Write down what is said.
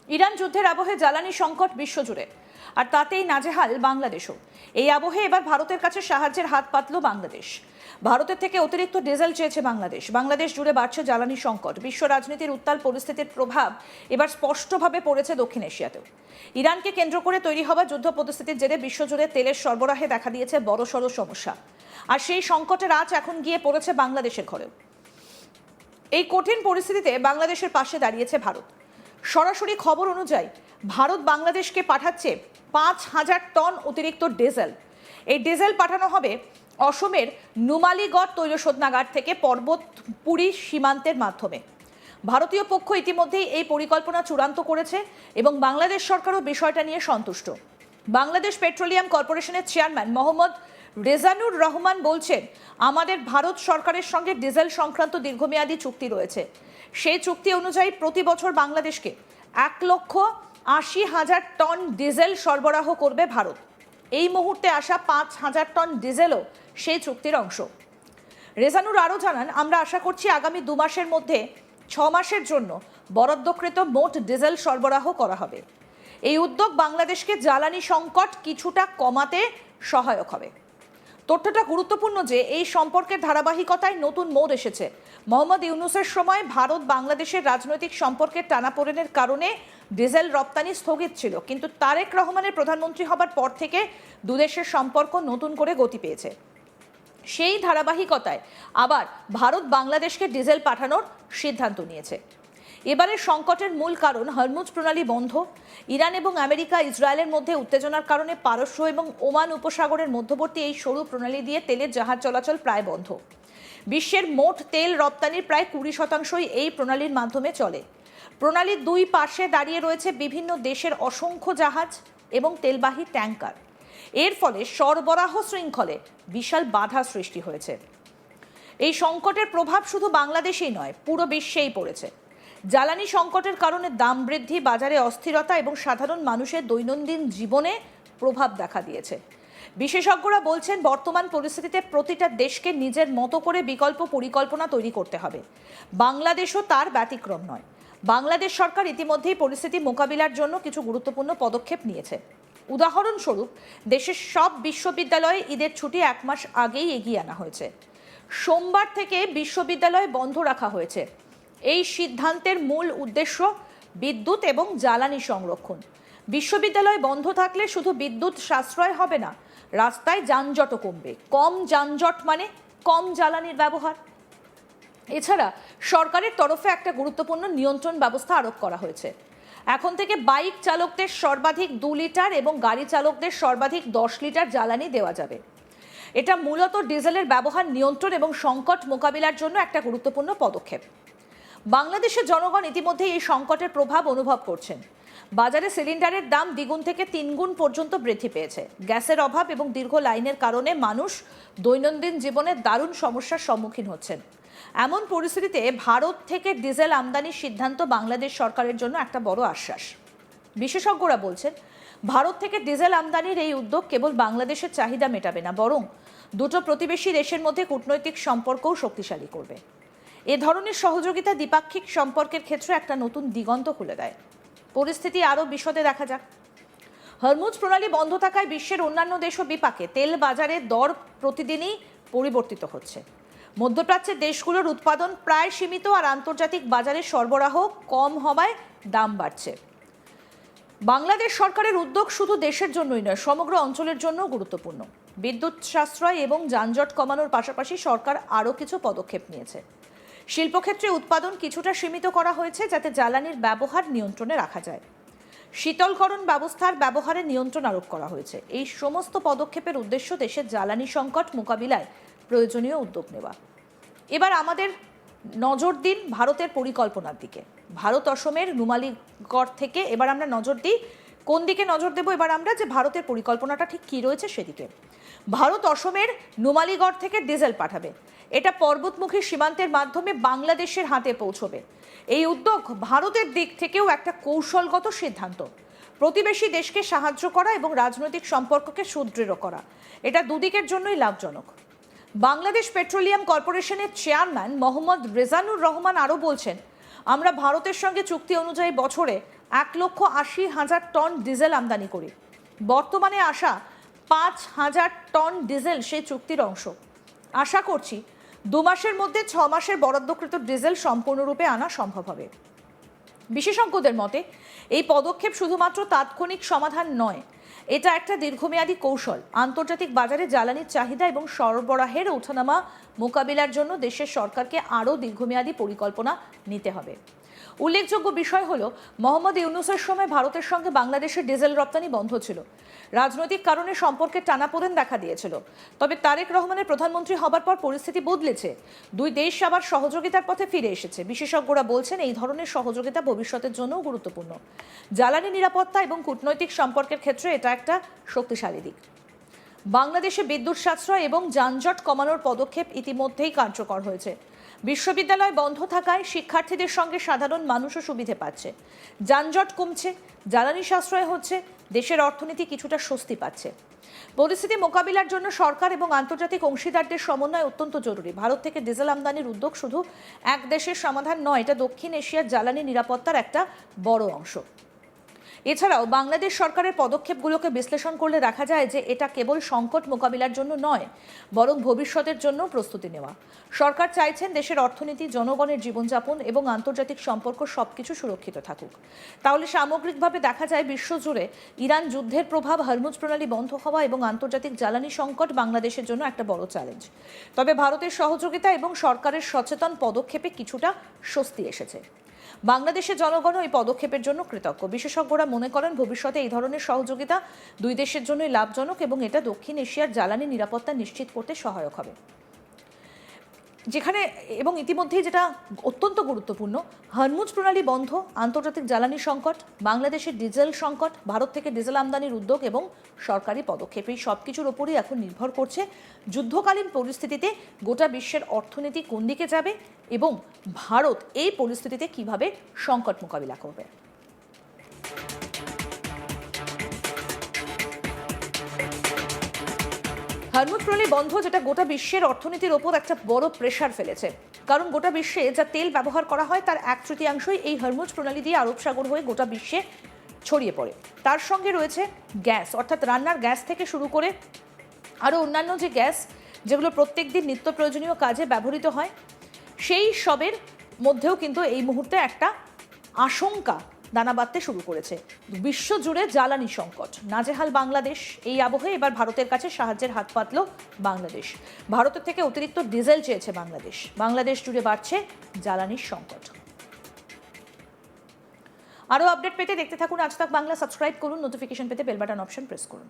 Iran যুদ্ধের আবহে জ্বালানি সংকট বিশ্বজুড়ে, আর তাতেই নাজেহাল বাংলাদেশও। এই আবহে এবার ভারতের কাছে সাহায্যের হাত পাতল বাংলাদেশ। ভারতের থেকে অতিরিক্ত ডিজেল চেয়েছে বাংলাদেশ। বাংলাদেশ জুড়ে বাড়ছে জ্বালানি সংকট। বিশ্ব রাজনীতির উত্তাল পরিস্থিতির প্রভাব এবার স্পষ্টভাবে পড়েছে দক্ষিণ এশিয়াতেও। ইরানকে কেন্দ্র করে তৈরি হওয়া যুদ্ধ পরিস্থিতির জেরে বিশ্বজুড়ে তেলের সরবরাহে দেখা দিয়েছে বড়সড় সমস্যা, আর সেই সংকটের আঁচ এখন গিয়ে পড়েছে বাংলাদেশের ঘরেও। এই কঠিন পরিস্থিতিতে বাংলাদেশের পাশে দাঁড়িয়েছে ভারত। সরাসরি খবর অনুযায়ী ভারত বাংলাদেশকে পাঠাচ্ছে 5,000 টন অতিরিক্ত ডিজেল। এই ডিজেল পাঠানো হবে অসমের নুমালীগড় তৈল শোধনাগার থেকে পর্বতপুরী সীমান্তের মাধ্যমে। ভারতীয় পক্ষ ইতিমধ্যেই এই পরিকল্পনা চূড়ান্ত করেছে এবং বাংলাদেশ সরকারও বিষয়টা নিয়ে সন্তুষ্ট। বাংলাদেশ পেট্রোলিয়াম কর্পোরেশনের চেয়ারম্যান মোহাম্মদ রেজানুর রহমান বলছেন, আমাদের ভারত সরকারের সঙ্গে ডিজেল সংক্রান্ত দীর্ঘমেয়াদী চুক্তি রয়েছে। সেই চুক্তি অনুযায়ী প্রতি বছর বাংলাদেশকে 1,80,000 টন ডিজেল সরবরাহ করবে ভারত। এই মুহূর্তে আসা 5,000 টন ডিজেলও সেই চুক্তির অংশ। রেজানুর আরও জানান, আমরা আশা করছি আগামী 2 মাসের মধ্যে 6 মাসের জন্য বরাদ্দকৃত মোট ডিজেল সরবরাহ করা হবে। এই উদ্যোগ বাংলাদেশকে জ্বালানি সংকট কিছুটা কমাতে সহায়ক হবে। তথ্যটা গুরুত্বপূর্ণ যে এই সম্পর্কের ধারাবাহিকতায় নতুন মোড় এসেছে। মোহাম্মদ ইউনূসের সময় ভারত বাংলাদেশের রাজনৈতিক সম্পর্কের টানাপোড়েনের কারণে ডিজেল রপ্তানি স্থগিত ছিল, কিন্তু তারেক রহমানের প্রধানমন্ত্রী হবার পর থেকে দুদেশের সম্পর্ক নতুন করে গতি পেয়েছে। সেই ধারাবাহিকতায় আবার ভারত বাংলাদেশকে ডিজেল পাঠানোর সিদ্ধান্ত নিয়েছে। এবারের সংকটের মূল কারণ হরমুজ প্রণালী বন্ধ। ইরান এবং আমেরিকা ইসরায়েলের মধ্যে উত্তেজনার কারণে পারস্য এবং ওমান উপসাগরের মধ্যবর্তী এই সরু প্রণালী দিয়ে তেলের জাহাজ চলাচল প্রায় বন্ধ। বিশ্বের মোট তেল রপ্তানির প্রায় 20% এই প্রণালীর মাধ্যমে চলে। প্রণালীর 2 পাশে দাঁড়িয়ে রয়েছে বিভিন্ন দেশের অসংখ্য জাহাজ এবং তেলবাহী ট্যাঙ্কার। এর ফলে সরবরাহ শৃঙ্খলে বিশাল বাধা সৃষ্টি হয়েছে। এই সংকটের প্রভাব শুধু বাংলাদেশেই নয়, পুরো বিশ্বেই পড়েছে। জ্বালানি সংকটের কারণে দাম বৃদ্ধি, বাজারে অস্থিরতা এবং সাধারণ মানুষের দৈনন্দিন জীবনে প্রভাব দেখা দিয়েছে। বিশেষজ্ঞরা বলছেন, বর্তমান পরিস্থিতিতে প্রতিটা দেশকে নিজের মতো করে বিকল্প পরিকল্পনা তৈরি করতে হবে। বাংলাদেশও তার ব্যতিক্রম নয়। বাংলাদেশ সরকার ইতিমধ্যেই পরিস্থিতি মোকাবিলার জন্য কিছু গুরুত্বপূর্ণ পদক্ষেপ নিয়েছে। উদাহরণস্বরূপ, দেশের সব বিশ্ববিদ্যালয়ে ঈদের ছুটি 1 মাস আগেই এগিয়ে আনা হয়েছে। সোমবার থেকে বিশ্ববিদ্যালয় বন্ধ রাখা হয়েছে। এই সিদ্ধান্তের মূল উদ্দেশ্য বিদ্যুৎ এবং জ্বালানি সংরক্ষণ। বিশ্ববিদ্যালয় বন্ধ থাকলে শুধু বিদ্যুৎ সাশ্রয় হবে না, রাস্তায় যানজটও কমবে। কম যানজট মানে কম জ্বালানির ব্যবহার। এছাড়া সরকারের তরফে একটা গুরুত্বপূর্ণ নিয়ন্ত্রণ ব্যবস্থা আরোপ করা হয়েছে। এখন থেকে বাইক চালকদের সর্বাধিক 2 লিটার এবং গাড়ি চালকদের সর্বাধিক 10 লিটার জ্বালানি দেওয়া যাবে। এটা মূলত ডিজেলের ব্যবহার নিয়ন্ত্রণ এবং সংকট মোকাবিলার জন্য একটা গুরুত্বপূর্ণ পদক্ষেপ। বাংলাদেশের জনগণ ইতিমধ্যে এই সংকটের প্রভাব অনুভব করছেন। বাজারে সিলিন্ডারের দাম 2 গুণ থেকে 3 গুণ পর্যন্ত বৃদ্ধি পেয়েছে। গ্যাসের অভাব এবং দীর্ঘ লাইনের কারণে মানুষ দৈনন্দিন জীবনে দারুণ সমস্যার সম্মুখীন হচ্ছেন। এমন পরিস্থিতিতে ভারত থেকে ডিজেল আমদানির সিদ্ধান্ত বাংলাদেশ সরকারের জন্য একটা বড় আশ্বাস। বিশেষজ্ঞরা বলছেন, ভারত থেকে ডিজেল আমদানির এই উদ্যোগ কেবল বাংলাদেশের চাহিদা মেটাবে না, বরং দুটো প্রতিবেশী দেশের মধ্যে কূটনৈতিক সম্পর্কও শক্তিশালী করবে। এ ধরনের সহযোগিতা দ্বিপাক্ষিক সম্পর্কের ক্ষেত্রে একটা নতুন দিগন্ত খুলে দেয়। পরিস্থিতি আরও বিশদে দেখা যাক। হরমুজ প্রণালী বন্ধ থাকায় বিশ্বের অন্যান্য দেশও বিপাকে। তেল বাজারে দর প্রতিদিনই পরিবর্তিত হচ্ছে। মধ্যপ্রাচ্যের দেশগুলোর উৎপাদন প্রায় সীমিত, আর আন্তর্জাতিক বাজারে সরবরাহ কম হওয়ায় দাম বাড়ছে। বাংলাদেশ সরকারের উদ্যোগ শুধু দেশের জন্যই নয়, সমগ্র অঞ্চলের জন্য গুরুত্বপূর্ণ। বিদ্যুৎ সাশ্রয় এবং যানজট কমানোর পাশাপাশি সরকার আরও কিছু পদক্ষেপ নিয়েছে। শিল্পক্ষেত্রে উৎপাদন কিছুটা সীমিত করা হয়েছে, যাতে জ্বালানির ব্যবহার নিয়ন্ত্রণে রাখা যায়। শীতলকরণ ব্যবস্থার ব্যবহারে নিয়ন্ত্রণ আরোপ করা হয়েছে। এই সমস্ত পদক্ষেপের উদ্দেশ্য দেশের জ্বালানি সংকট মোকাবিলায় প্রয়োজনীয় উদ্যোগ নেওয়া। এবার আমাদের নজর দিন ভারতের পরিকল্পনার দিকে। ভারত অসমের নুমালীগড় থেকে এবার আমরা নজর দিই। কোন দিকে নজর দেব এবার আমরা, যে ভারতের পরিকল্পনাটা ঠিক কী রয়েছে সেদিকে। ভারত অসমের নুমালীগড় থেকে ডিজেল পাঠাবে। এটা পর্বতমুখী সীমান্তের মাধ্যমে বাংলাদেশের হাতে পৌঁছবে। এই উদ্যোগ ভারতের দিক থেকেও একটা কৌশলগত সিদ্ধান্ত। প্রতিবেশী দেশকে সাহায্য করা এবং রাজনৈতিক সম্পর্ককে সুদৃঢ় করা, এটা দুদিকের জন্যই লাভজনক। বাংলাদেশ পেট্রোলিয়াম কর্পোরেশনের চেয়ারম্যান মোহাম্মদ রেজানুর রহমান আরও বলছেন, আমরা ভারতের সঙ্গে চুক্তি অনুযায়ী বছরে 1,80,000 টন ডিজেল আমদানি করি। বর্তমানে আসা 5,000 টন ডিজেল সেই চুক্তির অংশ। আশা করছি 2 মাসের মধ্যে 6 মাসের বরাদ্দকৃত ডিজেল সম্পূর্ণরূপে আনা সম্ভব হবে। বিশেষজ্ঞদের মতে এই পদক্ষেপ শুধুমাত্র তাৎক্ষণিক সমাধান নয়, এটা একটা দীর্ঘমেয়াদী কৌশল। আন্তর্জাতিক বাজারে জ্বালানির চাহিদা এবং সরবরাহের ওঠানামা মোকাবিলার জন্য দেশের সরকারকে আরও দীর্ঘমেয়াদী পরিকল্পনা নিতে হবে। উল্লেখযোগ্য বিষয় হলো, মোহাম্মদ ইউনূসের সময় ভারতের সঙ্গে বাংলাদেশের ডিজেল রপ্তানি বন্ধ ছিল। রাজনৈতিক কারণে সম্পর্কের টানাপোড়েন দেখা দিয়েছিল। তবে তারেক রহমানের প্রধানমন্ত্রী হবার পর পরিস্থিতি বদলেছে। দুই দেশ আবার সহযোগিতার পথে ফিরে এসেছে। বিশেষজ্ঞরা বলছেন এই ধরনের সহযোগিতা ভবিষ্যতের জন্যও গুরুত্বপূর্ণ। জ্বালানি নিরাপত্তা এবং কূটনৈতিক সম্পর্কের ক্ষেত্রে এটা একটা শক্তিশালী দিক। বাংলাদেশে বিদ্যুৎ সাশ্রয় এবং যানজট কমানোর পদক্ষেপ ইতিমধ্যেই কার্যকর হয়েছে। বিশ্ববিদ্যালয় বন্ধ থাকায় শিক্ষার্থীদের সঙ্গে সাধারণ মানুষও সুবিধে পাচ্ছে। যানজট কমছে, জ্বালানি সাশ্রয় হচ্ছে, দেশের অর্থনীতি কিছুটা স্বস্তি পাচ্ছে। পরিস্থিতি মোকাবিলার জন্য সরকার এবং আন্তর্জাতিক অংশীদারদের সমন্বয় অত্যন্ত জরুরি। ভারত থেকে ডিজেল আমদানির উদ্যোগ শুধু এক দেশের সমাধান নয়, এটা দক্ষিণ এশিয়ার জ্বালানি নিরাপত্তার একটা বড় অংশ। এছাড়াও বাংলাদেশ সরকারের পদক্ষেপগুলোকে বিশ্লেষণ করলে দেখা যায় যে এটা কেবল সংকট মোকাবিলার জন্য নয়, বরং ভবিষ্যতের জন্য প্রস্তুতি নেওয়া। সরকার চাইছেন দেশের অর্থনীতি, জনগণের জীবনযাপন এবং আন্তর্জাতিক সম্পর্ক সবকিছু সুরক্ষিত থাকুক। তাহলে সামগ্রিকভাবে দেখা যায় বিশ্বজুড়ে ইরান যুদ্ধের প্রভাব, হরমুজ প্রণালী বন্ধ হওয়া এবং আন্তর্জাতিক জ্বালানি সংকট বাংলাদেশের জন্য একটা বড় চ্যালেঞ্জ। তবে ভারতের সহযোগিতা এবং সরকারের সচেতন পদক্ষেপে কিছুটা স্বস্তি এসেছে। বাংলাদেশের জনগণও এই পদক্ষেপের জন্য কৃতজ্ঞ। বিশেষজ্ঞরা মনে করেন ভবিষ্যতে এই ধরনের সহযোগিতা দুই দেশের জন্যই লাভজনক এবং এটা দক্ষিণ এশিয়ার জ্বালানি নিরাপত্তা নিশ্চিত করতে সহায়ক হবে। যেখানে এবং ইতিমধ্যেই যেটা অত্যন্ত গুরুত্বপূর্ণ, হরমুজ প্রণালী বন্ধ, আন্তর্জাতিক জ্বালানি সংকট, বাংলাদেশের ডিজেল সংকট, ভারত থেকে ডিজেল আমদানির উদ্যোগ এবং সরকারি পদক্ষেপ, এই সব কিছুর ওপরই এখন নির্ভর করছে যুদ্ধকালীন পরিস্থিতিতে গোটা বিশ্বের অর্থনীতি কোন দিকে যাবে এবং ভারত এই পরিস্থিতিতে কিভাবে সংকট মোকাবিলা করবে। হরমুজ প্রণালী বন্ধ, যেটা গোটা বিশ্বের অর্থনীতির ওপর একটা বড় প্রেশার ফেলেছে। কারণ গোটা বিশ্বে যা তেল ব্যবহার করা হয় তার 1/3 এই হরমুজ প্রণালী দিয়ে আরব সাগর হয়ে গোটা বিশ্বে ছড়িয়ে পড়ে। তার সঙ্গে রয়েছে গ্যাস, অর্থাৎ রান্নার গ্যাস থেকে শুরু করে আরও অন্যান্য যে গ্যাস যেগুলো প্রত্যেক দিন নিত্য প্রয়োজনীয় কাজে ব্যবহৃত হয়, সেই সবের মধ্যেও কিন্তু এই মুহূর্তে একটা আশঙ্কা দানা বাঁধতে শুরু করেছে। বিশ্বজুড়ে জ্বালানি সংকট, নাজেহাল বাংলাদেশ। এই আবহে এবার ভারতের কাছে সাহায্যের হাত পাতল বাংলাদেশ। ভারতের থেকে অতিরিক্ত ডিজেল চেয়েছে বাংলাদেশ। বাংলাদেশ জুড়ে বাড়ছে জ্বালানির সংকট। আরও আপডেট পেতে দেখতে থাকুন আজ তাক বাংলা। সাবস্ক্রাইব করুন, নোটিফিকেশন পেতে বেল বাটন অপশন প্রেস করুন।